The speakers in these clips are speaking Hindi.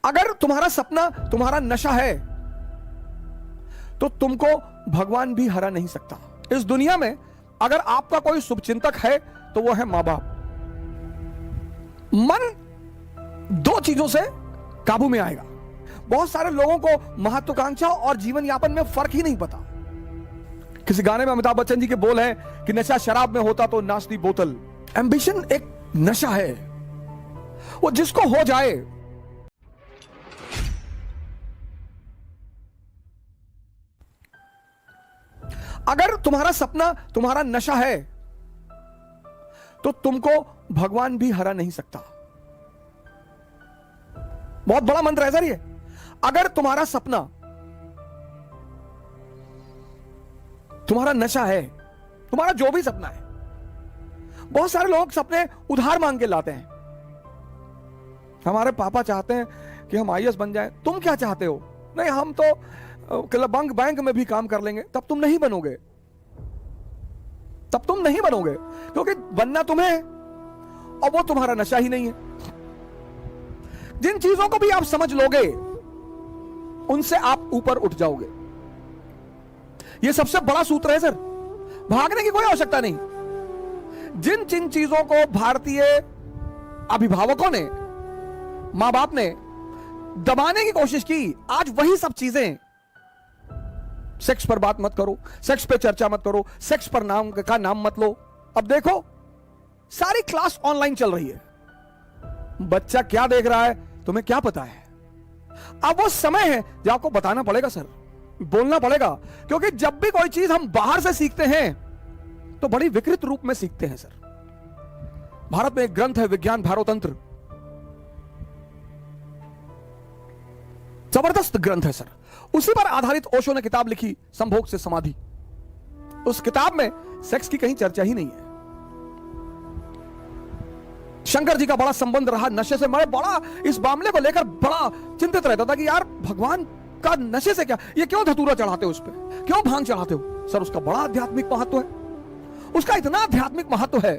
अगर तुम्हारा सपना तुम्हारा नशा है तो तुमको भगवान भी हरा नहीं सकता। इस दुनिया में अगर आपका कोई शुभचिंतक है तो वो है मां बाप। मन दो चीजों से काबू में आएगा। बहुत सारे लोगों को महत्वाकांक्षा और जीवन यापन में फर्क ही नहीं पता। किसी गाने में अमिताभ बच्चन जी के बोल हैं कि नशा शराब में होता तो नाचती बोतल। एम्बिशन एक नशा है, वो जिसको हो जाए। अगर तुम्हारा सपना तुम्हारा नशा है तो तुमको भगवान भी हरा नहीं सकता। बहुत बड़ा मंत्र है सर ये। अगर तुम्हारा सपना तुम्हारा नशा है, तुम्हारा जो भी सपना है। बहुत सारे लोग सपने उधार मांग के लाते हैं। हमारे पापा चाहते हैं कि हम आईएएस बन जाएं। तुम क्या चाहते हो? नहीं, हम तो बैंक में भी काम कर लेंगे। तब तुम नहीं बनोगे, तब तुम नहीं बनोगे, क्योंकि बनना तुम्हें है और वो तुम्हारा नशा ही नहीं है। जिन चीजों को भी आप समझ लोगे उनसे आप ऊपर उठ जाओगे। यह सबसे बड़ा सूत्र है सर। भागने की कोई आवश्यकता नहीं। जिन जिन चीजों को भारतीय अभिभावकों ने, मां बाप ने दबाने की कोशिश की, आज वही सब चीजें। सेक्स पर बात मत करो, सेक्स पे चर्चा मत करो, सेक्स पर नाम का नाम मत लो। अब देखो सारी क्लास ऑनलाइन चल रही है। बच्चा क्या देख रहा है तुम्हें क्या पता है? अब वो समय है जो आपको बताना पड़ेगा सर, बोलना पड़ेगा। क्योंकि जब भी कोई चीज हम बाहर से सीखते हैं तो बड़ी विकृत रूप में सीखते हैं सर। भारत में एक ग्रंथ है विज्ञान भारोतंत्र, जबरदस्त ग्रंथ है सर। उसी पर आधारित ओशो ने किताब लिखी संभोग से समाधि। उस किताब में सेक्स की कहीं चर्चा ही नहीं है। शंकर जी का बड़ा संबंध रहा नशे से। मैं बड़ा इस मामले को लेकर बड़ा चिंतित रहता था कि यार भगवान का नशे से क्या, ये क्यों धतूरा चढ़ाते हो उस पर, क्यों भांग चढ़ाते हो? सर उसका बड़ा आध्यात्मिक महत्व है। उसका इतना आध्यात्मिक महत्व है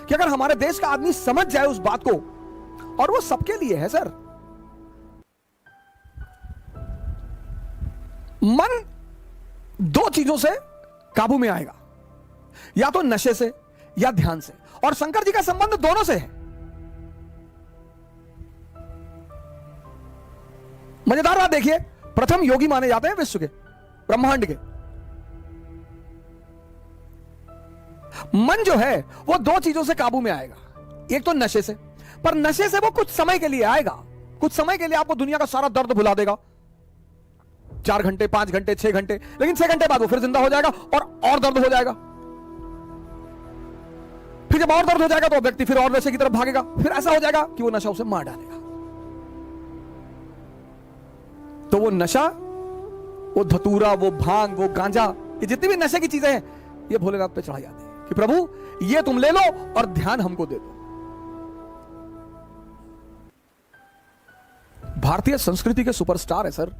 कि अगर हमारे देश का आदमी समझ जाए उस बात को, और वो सबके लिए है सर। मन दो चीजों से काबू में आएगा, या तो नशे से या ध्यान से। और शंकर जी का संबंध दोनों से है। मजेदार बात देखिए, प्रथम योगी माने जाते हैं विश्व के, ब्रह्मांड के। मन जो है वो दो चीजों से काबू में आएगा, एक तो नशे से। पर नशे से वो कुछ समय के लिए आएगा। कुछ समय के लिए आपको दुनिया का सारा दर्द भुला देगा, 4 घंटे 5 घंटे 6 घंटे, लेकिन 6 घंटे बाद वो फिर जिंदा हो जाएगा और दर्द हो जाएगा। फिर जब और दर्द हो जाएगा तो व्यक्ति फिर और नशे की तरफ भागेगा। फिर ऐसा हो जाएगा कि वो नशा उसे मार डालेगा। तो वो नशा, वो धतूरा, वो भांग, वो गांजा, ये जितनी भी नशे की चीजें हैं, ये भोलेनाथ पे चढ़ाई जाती है कि प्रभु ये तुम ले लो और ध्यान हमको दे दो। भारतीय संस्कृति के सुपरस्टार है सर,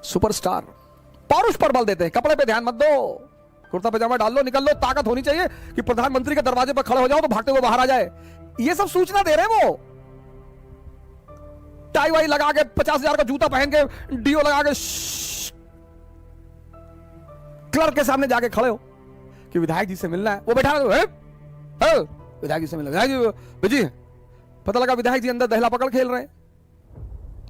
सुपरस्टार। पौरुष पर बल देते हैं, कपड़े पे ध्यान मत दो, कुर्ता पजामा डाल लो, निकल लो। ताकत होनी चाहिए कि प्रधानमंत्री के दरवाजे पर खड़े हो जाओ तो भागते हुए बाहर आ जाए। ये सब सूचना दे रहे हैं वो। टाई वाई लगा के, 50,000 का जूता पहन के, डीओ लगा के क्लर्क के सामने जाके खड़े हो कि विधायक जी से मिलना है। वो बैठा है, विधायक जी से मिलना, विधायक जी बिजी है। पता लगा विधायक जी अंदर दहला पकड़ खेल रहे हैं।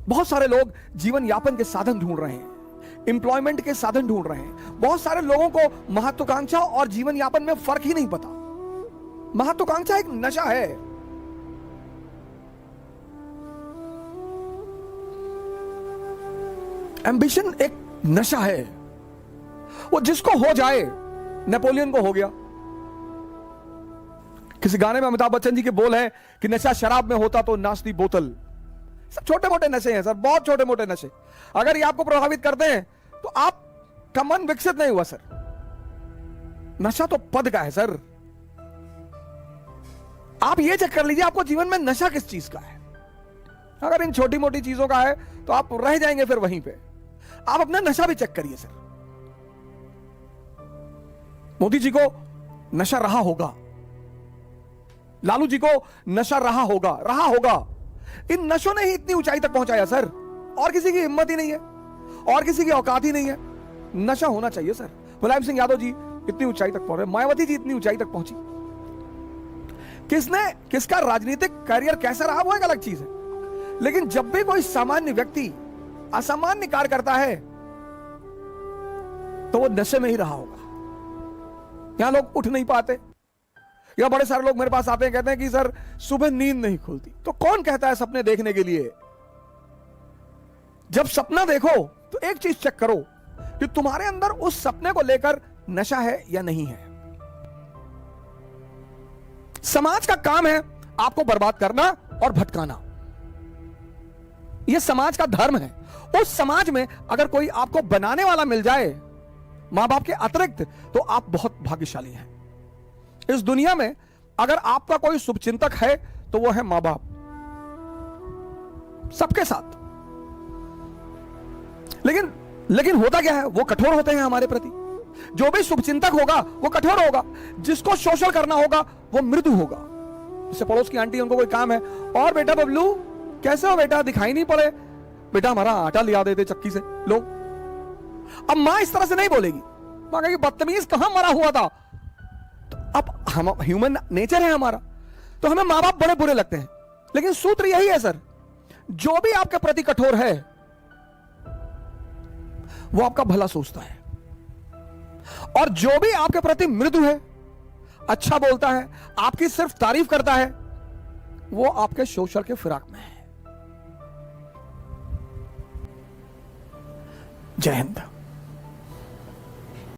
बहुत सारे लोग जीवन यापन के साधन ढूंढ रहे हैं, एम्प्लॉयमेंट के साधन ढूंढ रहे हैं। बहुत सारे लोगों को महत्वाकांक्षा और जीवन यापन में फर्क ही नहीं पता। महत्वाकांक्षा एक नशा है। एम्बिशन एक नशा है, वो जिसको हो जाए। नेपोलियन को हो गया। किसी गाने में अमिताभ बच्चन जी के बोल हैं कि नशा शराब में होता तो नाचती बोतल। सब छोटे मोटे नशे हैं सर, बहुत छोटे मोटे नशे। अगर ये आपको प्रभावित करते हैं तो आपका मन विकसित नहीं हुआ सर। नशा तो पद का है सर। आप ये चेक कर लीजिए आपको जीवन में नशा किस चीज का है। अगर इन छोटी मोटी चीजों का है तो आप रह जाएंगे फिर वहीं पे। आप अपना नशा भी चेक करिए सर। मोदी जी को नशा रहा होगा, लालू जी को नशा रहा होगा, इन नशों ने ही इतनी ऊंचाई तक पहुंचाया सर, और किसी की हिम्मत ही नहीं है, और किसी की औकात ही नहीं है। नशा होना चाहिए सर। मुलायम सिंह यादव जी इतनी ऊंचाई तक पहुंचे, मायावती जी इतनी ऊंचाई तक पहुंची। किसका राजनीतिक करियर कैसा रहा वो एक अलग चीज है, लेकिन जब भी कोई सामान्य व्यक्ति असामान्य कार्य करता है तो वो नशे में ही रहा होगा। यहां लोग उठ नहीं पाते, या बड़े सारे लोग मेरे पास आते हैं, कहते हैं कि सर सुबह नींद नहीं खुलती। तो कौन कहता है सपने देखने के लिए? जब सपना देखो तो एक चीज चेक करो कि तुम्हारे अंदर उस सपने को लेकर नशा है या नहीं है। समाज का काम है आपको बर्बाद करना और भटकाना, यह समाज का धर्म है। उस समाज में अगर कोई आपको बनाने वाला मिल जाए मां बाप के अतिरिक्त, तो आप बहुत भाग्यशाली हैं। इस दुनिया में अगर आपका कोई शुभचिंतक है तो वो है मां बाप, सबके साथ। लेकिन होता क्या है, वो कठोर होते हैं हमारे प्रति। जो भी शुभचिंतक होगा वो कठोर होगा, जिसको शोषण करना होगा वो मृदु होगा। जैसे पड़ोस की आंटी, उनको कोई काम है, और बेटा बबलू कैसे हो बेटा, दिखाई नहीं पड़े, बेटा हमारा आटा लिया देते चक्की से लोग। अब मां इस तरह से नहीं बोलेगी, मां कहेगी बदतमीज कहां मरा हुआ था। तो अब हम ह्यूमन नेचर है हमारा, तो हमें मां बाप बड़े बुरे लगते हैं। लेकिन सूत्र यही है सर, जो भी आपके प्रति कठोर है वो आपका भला सोचता है, और जो भी आपके प्रति मृदु है, अच्छा बोलता है, आपकी सिर्फ तारीफ करता है, वो आपके शोषण के फिराक में है। जय हिंद।